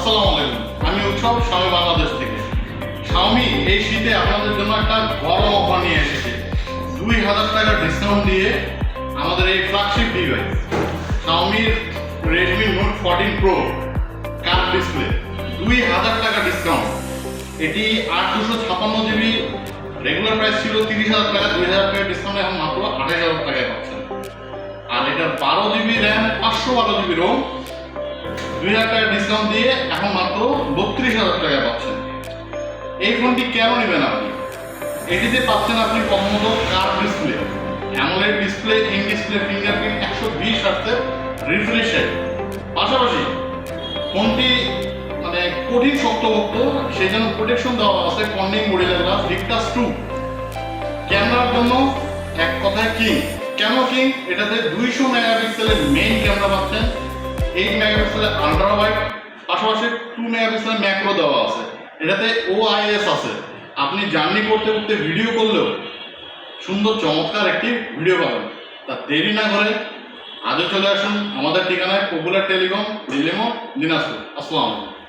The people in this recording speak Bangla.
আসসালামু আলাইকুম, আমি উৎসব শাওমি বাংলাদেশ থেকে। শাওমি এই শীতে আপনাদের জন্য একটা গরম অফার নিয়ে এসেছে। 2000 টাকা ডিসকাউন্ট দিয়ে আমাদের এই ফ্ল্যাগশিপ ডিভাইস শাওমির Redmi Note 14 Pro curve display 2000 টাকা ডিসকাউন্ট। এটি 8256 জিবি, রেগুলার প্রাইস ছিল 30,000 টাকা, 2000 টাকা ডিসকাউন্ট এখন মাত্র 28,000 টাকায় পাচ্ছেন। আর এটা 12 জিবি র্যাম, 512 জিবি রোম, 2000 টাকা ডিসকাউন্ট দিয়ে এখন মাত্র 32,000 টাকায় পাচ্ছেন। এই ফোনটি কেন নেবেন আপনি? এটিতে পাচ্ছেন আপনি প্রথমত curve display, AMOLED display, in display fingerprint, 120 হার্টজের রিফ্রেশ রেট। পাশাপাশি ফোনটি মানে কঠিন শক্তপোক্ত, সেই জন্য প্রোটেকশন দেওয়া আছে কর্নিং গরিলা গ্লাস ভিক্টাস 2। ক্যামেরার জন্য এক কথায় কিং। কেন কিং? এটাতে 200 মেগাপিক্সেলের মেইন ক্যামেরা পাচ্ছেন, 8 মেগাপিক্সেলের আল্ট্রা ওয়াইড, পাশাপাশি 2 মেগাপিক্সেলের ম্যাক্রো দেওয়া আছে। এটাতে OIS আছে, আপনি জার্নি করতে করতে ভিডিও করলেও সুন্দর চমৎকার একটি ভিডিও পাবেন। তা দেরি না করে আজও চলে আসুন আমাদের ঠিকানায়, পপুলার টেলিকম, দিল্লি মোড়, দিনাজপুর। আসসালামু আলাইকুম।